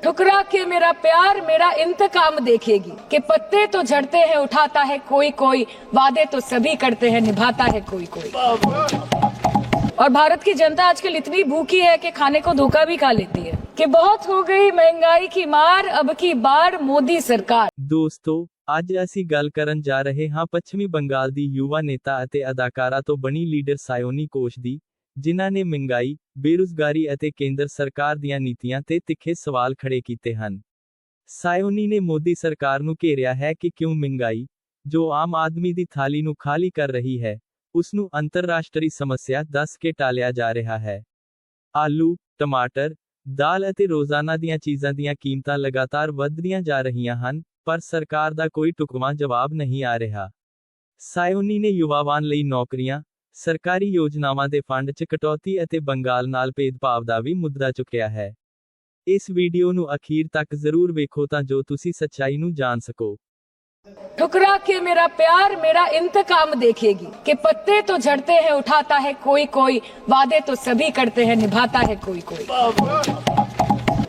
ठुकरा के मेरा प्यार मेरा इंतकाम देखेगी कि पत्ते तो झड़ते हैं उठाता है कोई कोई, वादे तो सभी करते हैं निभाता है कोई कोई। और भारत की जनता आजकल इतनी भूखी है कि खाने को धोखा भी खा लेती है कि बहुत हो गई महंगाई की मार, अब की बार मोदी सरकार। ਦੋਸਤੋ ਅੱਜ ਅਸੀਂ ਗੱਲ ਕਰਨ ਜਾ ਰਹੇ ਹਾਂ ਪੱਛਮੀ ਬੰਗਾਲ ਦੀ ਯੁਵਾ ਨੇਤਾ ਅਤੇ ਅਦਾਕਾਰਾ ਤੋਂ ਬਣੀ ਲੀਡਰ ਸਾਇਓਨੀ ਘੋਸ਼ ਦੀ, ਜਿਨ੍ਹਾਂ ਨੇ ਮਹਿੰਗਾਈ, ਬੇਰੁਜ਼ਗਾਰੀ ਅਤੇ ਕੇਂਦਰ ਸਰਕਾਰ ਦੀਆਂ ਨੀਤੀਆਂ ਤੇ ਤਿੱਖੇ ਸਵਾਲ ਖੜੇ ਕੀਤੇ ਹਨ। ਸਾਇਓਨੀ ਨੇ ਮੋਦੀ ਸਰਕਾਰ ਨੂੰ ਘੇਰਿਆ ਹੈ ਕਿ ਕਿਉਂ ਮਹਿੰਗਾਈ, ਜੋ ਆਮ ਆਦਮੀ ਦੀ ਥਾਲੀ ਨੂੰ ਖਾਲੀ ਕਰ ਰਹੀ ਹੈ, ਉਸ ਨੂੰ ਅੰਤਰਰਾਸ਼ਟਰੀ ਸਮੱਸਿਆ ਦੱਸ ਕੇ ਟਾਲਿਆ ਜਾ ਰਿਹਾ ਹੈ। ਆਲੂ, ਟਮਾਟਰ, ਦਾਲ ਅਤੇ ਰੋਜ਼ਾਨਾ ਦੀਆਂ ਚੀਜ਼ਾਂ ਦੀਆਂ ਕੀਮਤਾਂ ਲਗਾਤਾਰ ਵਧਦੀਆਂ ਜਾ ਰਹੀਆਂ ਹਨ, ਪਰ ਸਰਕਾਰ ਦਾ ਕੋਈ ਢੁਕਵਾਂ ਜਵਾਬ ਨਹੀਂ ਆ ਰਿਹਾ। ਸਾਇਓਨੀ ਨੇ ਯੁਵਾਵਾਂ ਲਈ ਨੌਕਰੀਆਂ, ਸਰਕਾਰੀ ਯੋਜਨਾਵਾਂ ਦੇ ਫੰਡ 'ਚ ਕਟੌਤੀ ਅਤੇ ਬੰਗਾਲ ਨਾਲ ਭੇਦਭਾਵ ਦਾ ਵੀ ਮੁੱਦਾ ਚੁੱਕਿਆ ਹੈ। ਇਸ ਵੀਡੀਓ ਨੂੰ ਅਖੀਰ ਤੱਕ ਜ਼ਰੂਰ ਵੇਖੋ ਤਾਂ ਜੋ ਤੁਸੀਂ ਸੱਚਾਈ ਨੂੰ ਜਾਣ ਸਕੋ। ठुकरा के मेरा प्यार मेरा इंतकाम देखेगी कि पत्ते तो झड़ते हैं उठाता है कोई कोई, वादे तो सभी करते हैं निभाता है कोई कोई।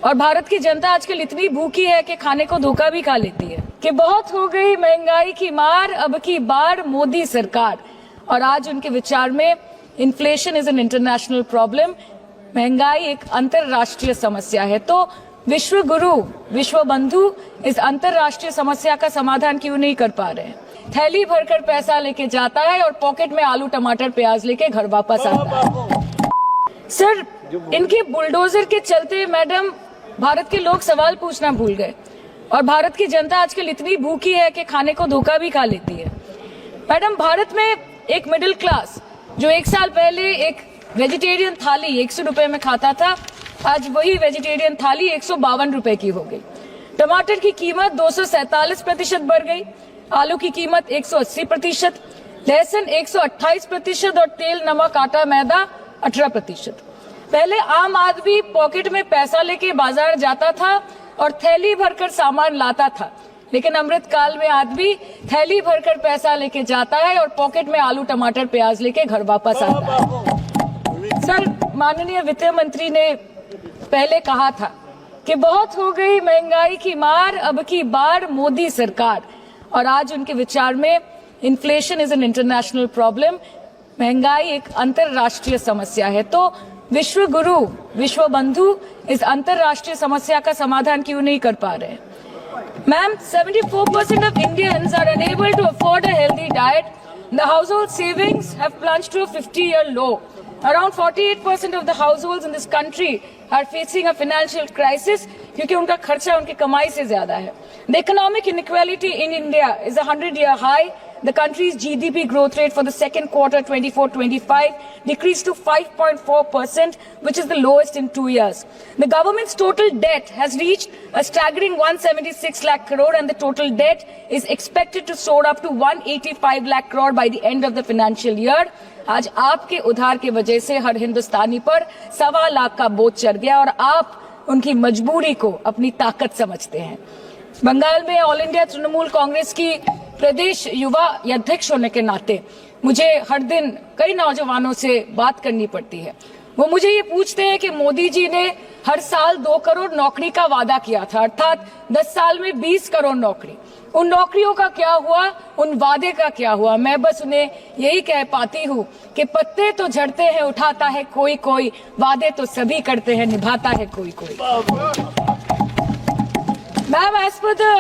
और भारत की जनता आजकल इतनी भूखी है कि खाने को धोखा भी खा लेती है कि बहुत हो गई महंगाई की मार, अब की बार मोदी सरकार। और आज उनके विचार में inflation is an international problem, महंगाई एक अंतरराष्ट्रीय समस्या है। तो विश्व गुरु, विश्व बंधु इस अंतरराष्ट्रीय समस्या का समाधान क्यों नहीं कर पा रहे हैं? थैली भरकर पैसा लेके जाता है और पॉकेट में आलू टमाटर प्याज लेके घर वापस आता है। सर, इनके बुलडोजर के चलते मैडम भारत के लोग सवाल पूछना भूल गए और भारत की जनता आजकल इतनी भूखी है कि खाने को धोखा भी खा लेती है। मैडम, भारत में एक मिडिल क्लास जो 1 साल पहले एक वेजिटेरियन थाली 100 रुपए में खाता था, आज वही वेजिटेरियन थाली 152 रुपए की हो गई। टमाटर की कीमत 247% बढ़ गई, आलू की कीमत 180%, लहसुन 128% और तेल, नमक, आटा, मैदा 18%। पहले आम आदमी पॉकेट में पैसा लेके बाजार जाता था और थैली भरकर सामान लाता था, लेकिन अमृतकाल में आदमी थैली भरकर पैसा लेके जाता है और पॉकेट में आलू टमाटर प्याज लेके घर वापस आता है। सर, माननीय वित्त मंत्री ने पहले कहा था कि बहुत हो गई महंगाई की मार, अब की बार मोदी सरकार। और आज उनके विचार में inflation is an international problem, महंगाई एक अंतरराष्ट्रीय समस्या है। तो विश्व गुरु, विश्व बंधु इस अंतरराष्ट्रीय समस्या का समाधान क्यों नहीं कर पा रहे हैं? Ma'am, 74% of Indians are unable to afford a healthy diet. The household savings have plunged to a 50-year low. Around 48% of the households in this country are facing a financial crisis क्योंकि उनका खर्चा उनकी कमाई से ज्यादा है। The economic inequality in India is a 100-year high. The country's GDP growth rate for the second quarter 24-25 decreased to 5.4%, which is the lowest in 2 years. The government's total debt has reached a staggering 176 lakh crore and the total debt is expected to soar up to 185 lakh crore by the end of the financial year. आज आपके उधार की वजह से हर हिंदुस्तानी पर 1.25 लाख का बोझ चढ़ गया और आप उनकी मजबूरी को अपनी ताकत समझते हैं। बंगाल में ऑल इंडिया तृणमूल कांग्रेस की प्रदेश युवा अध्यक्ष होने के नाते मुझे हर दिन कई नौजवानों से बात करनी पड़ती है। वो मुझे ये पूछते हैं कि मोदी जी ने हर साल 2 करोड़ नौकरी का वादा किया था, अर्थात 10 साल में 20 करोड़ नौकरी। उन नौकरियों का क्या हुआ, उन वादे का क्या हुआ? मैं बस उन्हें यही कह पाती हूँ कि पत्ते तो झड़ते हैं उठाता है कोई कोई, वादे तो सभी करते हैं निभाता है कोई कोई। Ma'am, as per the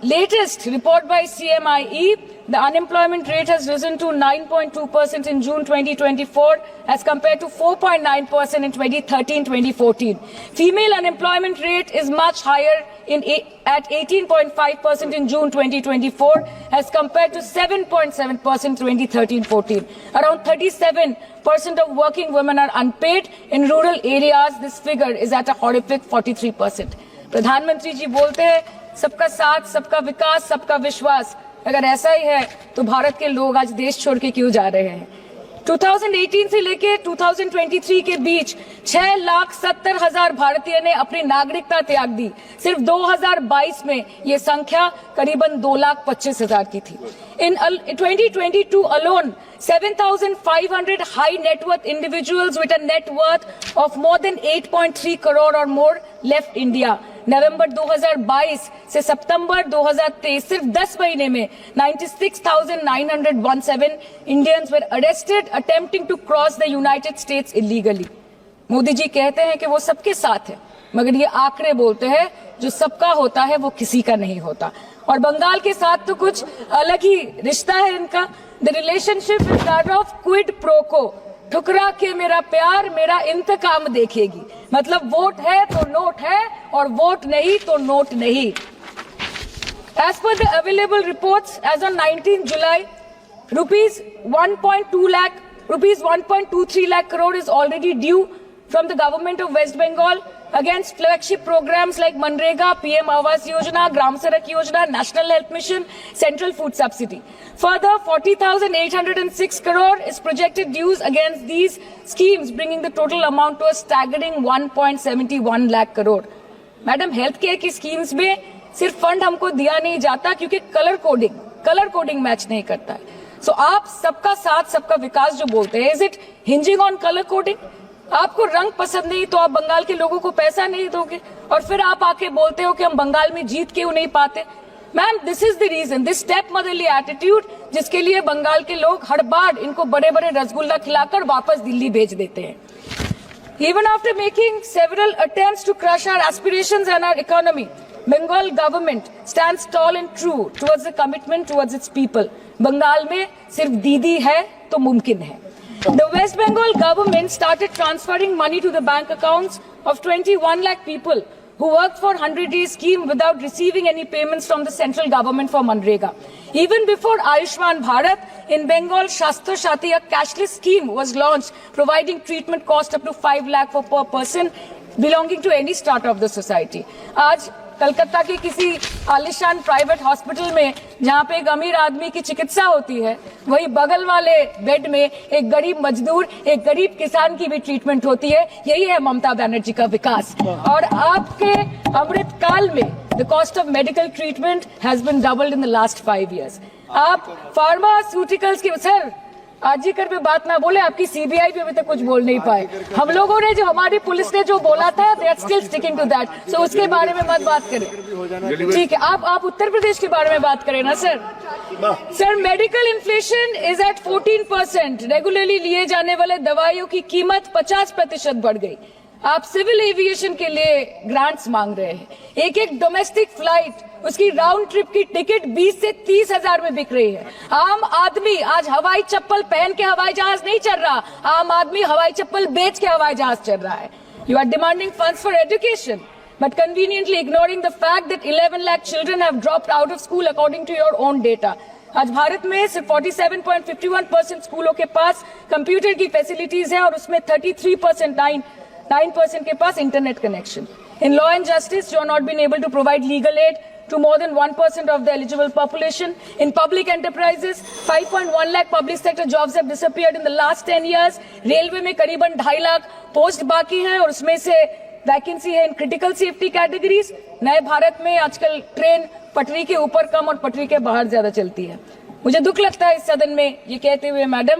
latest report by CMIE, the unemployment rate has risen to 9.2% in June 2024 as compared to 4.9% in 2013-2014. Female unemployment rate is much higher at 18.5% in June 2024 as compared to 7.7% 2013-14. Around 37% of working women are unpaid. In rural areas, this figure is at a horrific 43%. प्रधानमंत्री जी बोलते हैं सबका साथ, सबका विकास, सबका विश्वास। अगर ऐसा ही है तो भारत के लोग आज देश छोड़ के क्यों जा रहे हैं? 2018 से लेके 2023 के बीच 6,70,000 भारतीय ने अपनी नागरिकता त्याग दी। सिर्फ 2022 में ये संख्या करीबन 2,25,000 की थी। In 2022 alone, 7,500 high net worth individuals with a net worth of more than 8.3 crore or more left India. नवंबर 2022 से सितंबर 2023 सिर्फ 10 महीने में 96,917 Indians were arrested attempting to cross the United States illegally. Modi ji कहते हैं कि वो सबके साथ है, मगर ये आंकड़े बोलते हैं जो सबका होता है वो किसी का नहीं होता। और बंगाल के साथ तो कुछ अलग ही रिश्ता है इनका। The relationship is that of quid pro को, ठुकरा के मेरा प्यार मेरा इंतकाम देखेगी। मतलब वोट है तो नोट है और वोट नहीं तो नोट नहीं। As per the available reports, as on 19 July, rupees 1.23 lakh crore is already due from the government of West Bengal against flagship programs like Manrega, PM Awas Yojana, Gram Sadak Yojana, National Health Mission, Central Food Subsidy. Further, 40,806 crore is projected dues against these schemes, bringing the total amount to a staggering 1.71 lakh crore. Madam, health care की schemes में सिर्फ fund हमको दिया नहीं जाता क्योंकि colour coding match नहीं करता है। सो आप सबका साथ सबका विकास जो बोलते हैं, is it hinging on colour coding? आपको रंग पसंद नहीं तो आप बंगाल के लोगों को पैसा नहीं दोगे और फिर आप आके बोलते हो कि हम बंगाल में जीत क्यों नहीं पाते। Ma'am, this is the reason, this step motherly attitude, जिसके लिए बंगाल के लोग हर बार इनको बड़े बड़े रसगुल्ला खिलाकर वापस दिल्ली भेज देते हैं। Even after making several attempts to crush our aspirations and our economy, Bengal government stands tall and true towards the commitment towards its people. Bengal में सिर्फ दीदी है तो मुमकिन है। The West Bengal government started transferring money to the bank accounts of 21 lakh people who worked for 100-day scheme without receiving any payments from the central government for Manrega. Even before Ayushman Bharat, in Bengal, Shastra Shati, a cashless scheme was launched, providing treatment cost up to 5 lakh for per person belonging to any strata of the society. आज कलकत्ता के किसी आलिशान private hospital में जहाँ पे एक अमीर आदमी की चिकित्सा होती है, वही बगल वाले बेड में एक गरीब मजदूर, एक गरीब किसान की भी ट्रीटमेंट होती है। यही है ममता बनर्जी का विकास। और आपके अमृत काल में the cost of medical treatment has been doubled in the last 5 years। आप फार्मास्यूटिकल्स की, सर आरजीकर पे बात ना बोले, आपकी सीबीआई पे अभी तक कुछ बोल नहीं पाए। हम लोगों ने जो, हमारी पुलिस ने जो बोला था, they are still sticking to that. So उसके बारे में मत बात करें, ठीक है? आप उत्तर प्रदेश के बारे में बात करें ना sir. Sir, medical inflation is at 14%। Regularly लिए जाने वाले दवाइयों की कीमत 50% बढ़ गई। आप सिविल एविएशन के लिए ग्रांट्स मांग रहे हैं। एक डोमेस्टिक फ्लाइट, उसकी राउंड ट्रिप की टिकट 20 से 30 हजार में बिक रही है। आम आदमी आज हवाई चप्पल पहन के हवाई जहाज नहीं चल रहा, आम आदमी हवाई चप्पल बेच के हवाई जहाज चल रहा है। You are demanding funds for education but conveniently ignoring the fact that 11 lakh children have dropped out of school according to your own data. आज भारत में सिर्फ 47.51% स्कूलों के पास कंप्यूटर की फैसिलिटीज है और उसमें 33% के पास internet connection. In law and justice, you are not been able to provide legal aid to more than 1% of the eligible population. In public enterprises, 5.1 lakh public sector jobs have disappeared in the last 10 years. Railway में करीबन 2.5 lakh post बाकी हैं और उसमें से vacancy है in critical safety categories. नए भारत में आजकल ट्रेन पटरी के ऊपर कम और पटरी के बाहर ज्यादा चलती है। मुझे दुख लगता है इस सदन में ये कहते हुए मैडम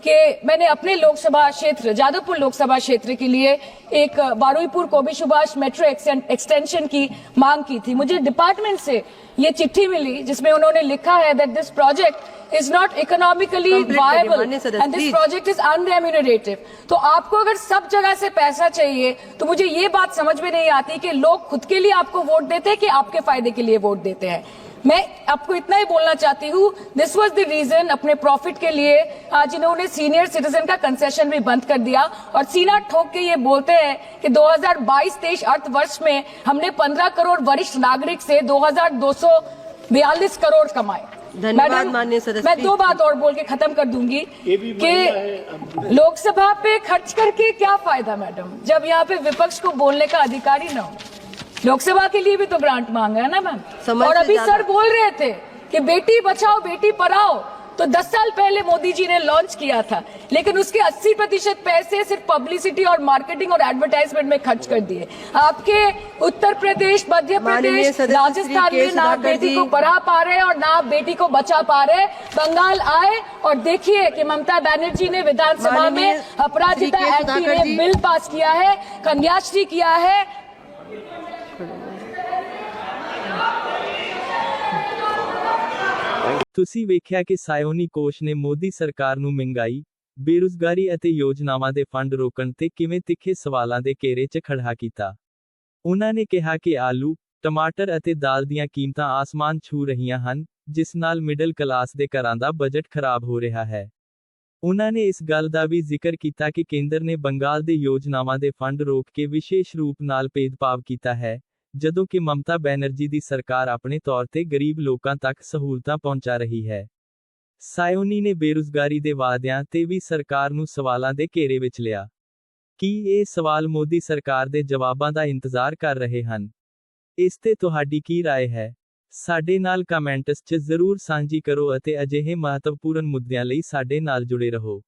कि मैंने अपने लोकसभा क्षेत्र जादवपुर लोकसभा क्षेत्र के लिए एक बारुईपुर कोबी सुभाष मेट्रो एक्सटेंशन की मांग की थी। मुझे डिपार्टमेंट से ये चिट्ठी मिली जिसमें उन्होंने लिखा है that this project is not economically viable and this project is unremunerative. तो आपको अगर सब जगह से पैसा चाहिए तो मुझे ये बात समझ में नहीं आती कि लोग खुद के लिए आपको वोट देते हैं कि आपके फायदे के लिए वोट देते हैं। मैं आपको इतना ही बोलना चाहती हूँ, दिस वाज द रीजन, अपने प्रॉफिट के लिए आज इन्होंने सीनियर सिटीजन का कंसेशन भी बंद कर दिया और सीना ठोक के ये बोलते हैं कि 2022-23 अर्थ वर्ष में हमने 15 करोड़ वरिष्ठ नागरिक से 2242 करोड़ कमाए। धन्यवाद माननीय सदस्य। मैं 2 बात और बोल के खत्म कर दूंगी कि लोकसभा पे खर्च करके क्या फायदा मैडम, जब यहाँ पे विपक्ष को बोलने का अधिकार ही न हो। लोकसभा के लिए भी तो ग्रांट मांगा है ना मैम। और अभी सर बोल रहे थे कि बेटी बचाओ बेटी पढ़ाओ, तो 10 साल पहले मोदी जी ने लॉन्च किया था, लेकिन उसके 80% पैसे सिर्फ पब्लिसिटी और मार्केटिंग और एडवर्टाइजमेंट में खर्च कर दिए। आपके उत्तर प्रदेश, मध्य प्रदेश, राजस्थान में ना बेटी को पढ़ा पा रहे और ना बेटी को बचा पा रहे। बंगाल आए और देखिए कि ममता बनर्जी ने विधानसभा में अपराजिता एक्ट में बिल पास किया है, कन्याश्री किया है। ਤੁਸੀਂ ਵੇਖਿਆ ਕਿ ਸਾਇਓਨੀ ਕੋਸ਼ ਨੇ ਮੋਦੀ ਸਰਕਾਰ ਨੂੰ ਮਹਿੰਗਾਈ, ਬੇਰੁਜ਼ਗਾਰੀ ਅਤੇ ਯੋਜਨਾਵਾਂ ਦੇ ਫੰਡ ਰੋਕਣ ਤੇ ਕਿਵੇਂ ਤਿੱਖੇ ਸਵਾਲਾਂ ਦੇ ਘੇਰੇ 'ਚ ਖੜਾ ਕੀਤਾ। ਉਹਨਾਂ ਨੇ ਕਿਹਾ ਕਿ ਆਲੂ, ਟਮਾਟਰ ਅਤੇ ਦਾਲ ਦੀਆਂ ਕੀਮਤਾਂ ਆਸਮਾਨ ਛੂ ਰਹੀਆਂ ਹਨ, ਜਿਸ ਨਾਲ ਮਿਡਲ ਕਲਾਸ ਦੇ ਘਰਾਂ ਦਾ ਬਜਟ ਖਰਾਬ ਹੋ ਰਿਹਾ ਹੈ। ਉਹਨਾਂ ਨੇ ਇਸ ਗੱਲ ਦਾ ਵੀ ਜ਼ਿਕਰ ਕੀਤਾ ਕਿ ਕੇਂਦਰ ਨੇ ਬੰਗਾਲ ਦੇ ਯੋਜਨਾਵਾਂ ਦੇ ਫੰਡ ਰੋਕ ਕੇ ਵਿਸ਼ੇਸ਼ ਰੂਪ ਨਾਲ ਭੇਦਭਾਵ ਕੀਤਾ ਹੈ, ਜਦੋਂ ਕਿ ਮਮਤਾ ਬੈਨਰਜੀ ਦੀ ਸਰਕਾਰ ਆਪਣੇ ਤੌਰ ਤੇ ਗਰੀਬ ਲੋਕਾਂ ਤੱਕ ਸਹੂਲਤਾਂ ਪਹੁੰਚਾ ਰਹੀ ਹੈ। ਸਾਇਓਨੀ ਨੇ ਬੇਰੁਜ਼ਗਾਰੀ ਦੇ ਵਾਅਦਿਆਂ ਤੇ ਵੀ ਸਰਕਾਰ ਨੂੰ ਸਵਾਲਾਂ ਦੇ ਘੇਰੇ ਵਿੱਚ ਲਿਆ। ਕੀ ਇਹ ਸਵਾਲ ਮੋਦੀ ਸਰਕਾਰ ਦੇ ਜਵਾਬਾਂ ਦਾ ਇੰਤਜ਼ਾਰ ਕਰ ਰਹੇ ਹਨ? ਇਸ ਤੇ ਤੁਹਾਡੀ ਕੀ ਰਾਏ ਹੈ? ਸਾਡੇ ਨਾਲ ਕਮੈਂਟਸ 'ਚ ਜ਼ਰੂਰ ਸਾਂਝੀ ਕਰੋ ਅਤੇ ਅਜਿਹੇ ਮਹੱਤਵਪੂਰਨ ਮੁੱਦਿਆਂ ਲਈ ਸਾਡੇ ਨਾਲ ਜੁੜੇ ਰਹੋ।